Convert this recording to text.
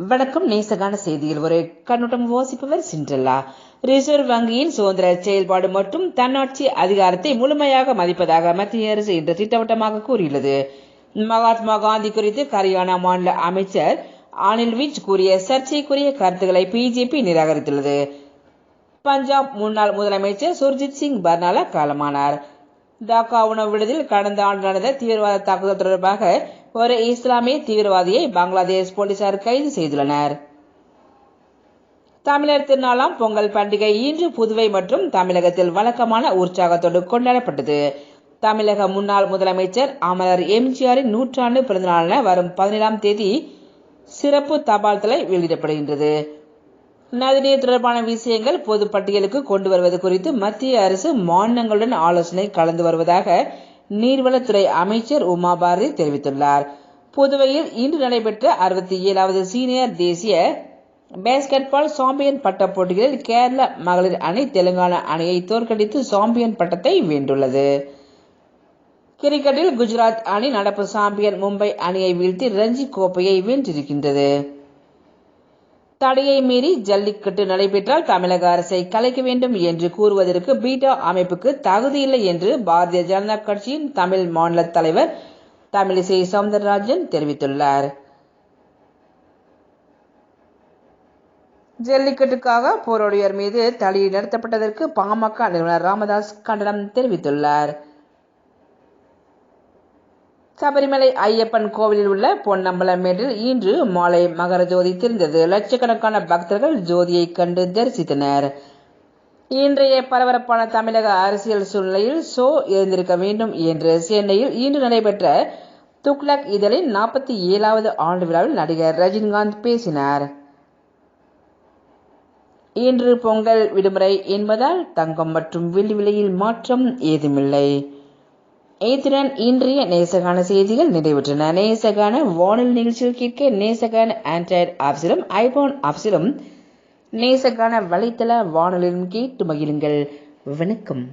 வணக்கம். நேசகான செய்தியில் ஒரு கண்ணோட்டம் வாசிப்பவர் சிண்ட்ரெல்லா. ரிசர்வ் வங்கியின் சுதந்திர செயல்பாடு மற்றும் தன்னாட்சி அதிகாரத்தை முழுமையாக மதிப்பதாக மத்திய அரசு இன்று திட்டவட்டமாக கூறியுள்ளது. மகாத்மா காந்தி குறித்து ஹரியானா மாநில அமைச்சர் அனில் விஜ் கூறிய சர்ச்சைக்குரிய கருத்துக்களை பிஜேபி நிராகரித்துள்ளது. பஞ்சாப் முன்னாள் முதலமைச்சர் சுர்ஜித் சிங் பர்னாலா காலமானார். டாக்கா உணவு விடுதியில் கடந்த ஆண்டு நடந்த தீவிரவாத தாக்குதல் தொடர்பாக ஒரு இஸ்லாமிய தீவிரவாதியை பங்களாதேஷ் போலீசார் கைது செய்துள்ளனர். தமிழர் திருநாளாம் பொங்கல் பண்டிகை இன்று புதுவை மற்றும் தமிழகத்தில் வழக்கமான உற்சாகத்தோடு கொண்டாடப்பட்டது. தமிழக முன்னாள் முதலமைச்சர் அமரர் எம்ஜிஆரின் நூற்றாண்டு பிறந்தநாளான வரும் 17ஆம் தேதி சிறப்பு தபால் தலை வெளியிடப்படுகின்றது. நதிநீர் தொடர்பான விஷயங்கள் பொது பட்டியலுக்கு கொண்டு வருவது குறித்து மத்திய அரசு மாநிலங்களுடன் ஆலோசனை கலந்து வருவதாக நீர்வளத்துறை அமைச்சர் உமா பாரதி தெரிவித்துள்ளார். புதுவையில் இன்று நடைபெற்ற 67வது சீனியர் தேசிய பேஸ்கெட்பால் சாம்பியன் பட்ட போட்டிகளில் கேரள மகளிர் அணி தெலுங்கானா அணியை தோற்கடித்து சாம்பியன் பட்டத்தை வென்றுள்ளது. கிரிக்கெட்டில் குஜராத் அணி நடப்பு சாம்பியன் மும்பை அணியை வீழ்த்தி ரஞ்சி கோப்பையை வென்றிருக்கின்றது. தடையை மீறி ஜல்லிக்கட்டு நடைபெற்றால் தமிழக அரசை கலைக்க வேண்டும் என்று கூறுவதற்கு பீட்டா அமைப்புக்கு தகுதியில்லை என்று பாரதிய ஜனதா கட்சியின் தமிழ் மாநில தலைவர் தமிழிசை சவுந்தரராஜன் தெரிவித்துள்ளார். ஜல்லிக்கட்டுக்காக போராடியோர் மீது தடையை நிறுத்தப்பட்டதற்கு பாமக நிறுவனர் ராமதாஸ் கண்டனம் தெரிவித்துள்ளார். சபரிமலை ஐயப்பன் கோவிலில் உள்ள பொன்னம்பலம் மேட்டில் இன்று மாலை மகர ஜோதி தெரிந்தது. லட்சக்கணக்கான பக்தர்கள் ஜோதியை கண்டு தரிசித்தனர். இன்றைய பரபரப்பான தமிழக அரசியல் சூழ்நிலையில் ஷோ இருந்திருக்க வேண்டும் என்று சென்னையில் இன்று நடைபெற்ற துக்ளக் இதழின் 47வது ஆண்டு விழாவில் நடிகர் ரஜினிகாந்த் பேசினார். இன்று பொங்கல் விடுமுறை என்பதால் தங்கம் மற்றும் வெள்ளி விலையில் மாற்றம் ஏதுமில்லை. இத்துடன் இன்றைய நேசகான செய்திகள் நிறைவுற்றன. நேசகான வானொலி நிகழ்ச்சியில் கேட்க நேசகான ஆண்ட்ராய்டு ஆப்ஸிலும் ஐபோன் ஆப்ஸிலும் நேசகான வலைத்தள வானொலியிலும் கேட்டு மகிழுங்கள். வணக்கம்.